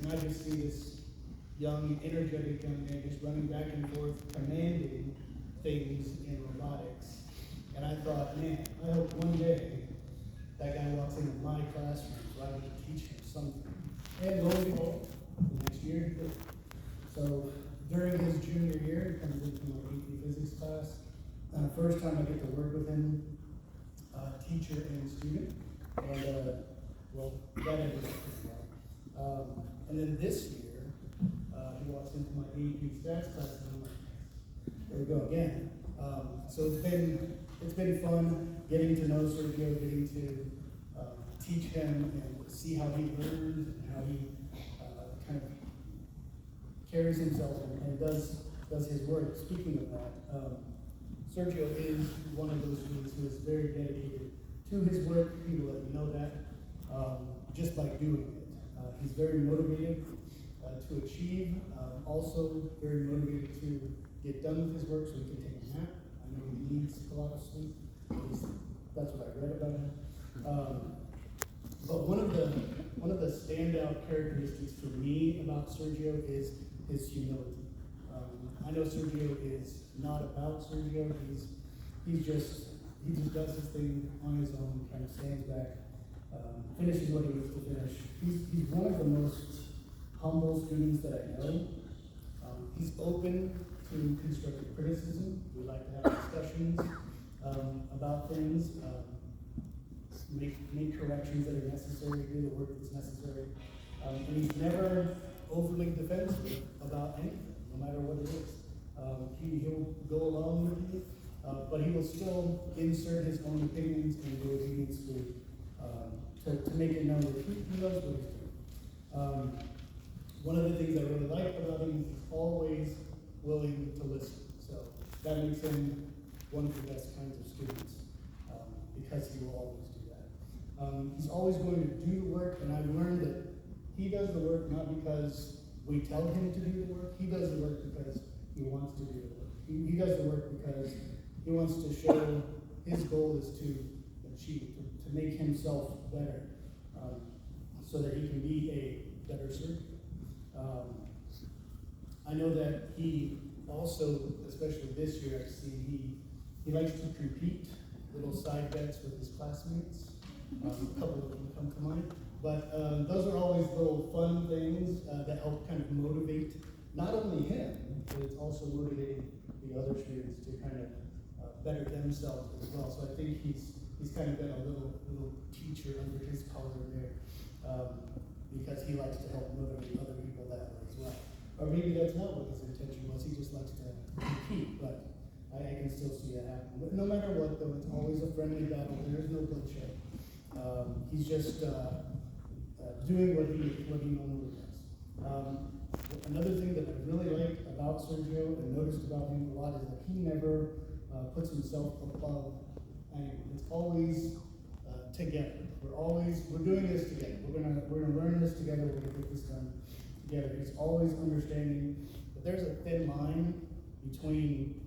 and I just see this young, energetic young man just running back and forth, commanding things in robotics. And I thought, man, I hope one day that guy walks into my classroom so I can teach him something. And lo and behold, the next year he did. So during his junior year, he comes into my AP physics class. First time I get to work with him, teacher and student. And, well, that ended up pretty well. And then this year, he walks into my AP stats class, and I'm like, there we go again. So it's been fun getting to know Sergio, getting to teach him and see how he learns and how he kind of carries himself and does his work. Speaking of that, Sergio is one of those students who is very dedicated to his work. He will let you know that just by doing it. He's very motivated to achieve, also very motivated to get done with his work so he can take a nap. I know he needs a lot of sleep. At least that's what I read about him. But one of the standout characteristics for me about Sergio is his humility. I know Sergio is not about Sergio. He just does his thing on his own, kind of stands back, finishes what he needs to finish. He's one of the most humble students that I know. He's open to constructive criticism. We like to have discussions about things, make corrections that are necessary, do the work that's necessary. And he's never overly defensive about anything, no matter what it is. He'll go along with you, but he will still insert his own opinions and do what he needs to make it known that he knows what he's doing. One of the things I really like about him is he's always willing to listen. So that makes him one of the best kinds of students, because he will always do that. He's always going to do the work, and I've learned that he does the work not because we tell him to do the work. He does the work because he wants to do the work. He does the work because he wants to show his goal is to achieve, to make himself better, so that he can be a better servant. I know that he also, especially this year, I see he likes to compete, little side bets with his classmates. A couple of them come to mind. But those are always little fun things that help kind of motivate not only him, but it's also motivating the other students to kind of better themselves as well. So I think he's kind of been a little teacher under his collar there, because he likes to help motivate other people that way as well. Or maybe that's not what his intention was. He just likes to compete, but I can still see that happen. But no matter what, though, it's always a friendly battle. There's no bloodshed. He's just doing what he normally does. Another thing that I really like about Sergio and noticed about him a lot is that he never puts himself above anyone. It's always together. We're doing this together. We're gonna learn this together. We're gonna get this done together. He's always understanding that there's a thin line between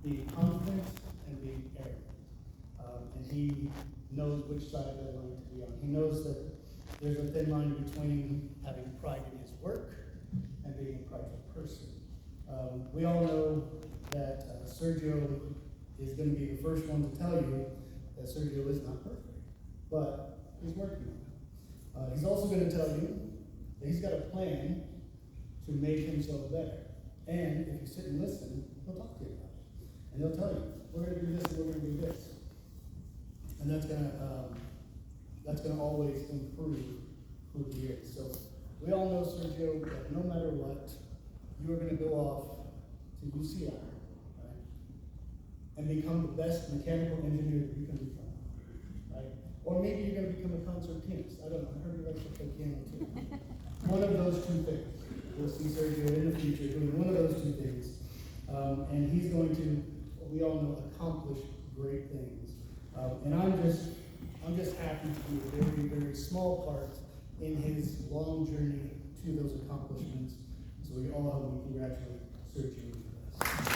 being confident and being arrogant. And he knows which side of that line to be on. He knows that there's a thin line between having pride in his work and being a prideful person. We all know that Sergio is going to be the first one to tell you that Sergio is not perfect, but he's working on it. He's also going to tell you that he's got a plan to make himself better. And if you sit and listen, he'll talk to you about it. And he'll tell you, we're going to do this and we're going to do this. And that's gonna always improve who he is. So we all know, Sergio, that no matter what, you are gonna go off to UCI, right? And become the best mechanical engineer that you can become, right? Or maybe you're gonna become a concert pianist. I don't know, I heard you like to play piano too. One of those two things. We'll see Sergio in the future doing one of those two things. And he's going to, we all know, accomplish great things. And I'm just happy to be a very, very small part in his long journey to those accomplishments. So we all help me congratulate Sergio for this.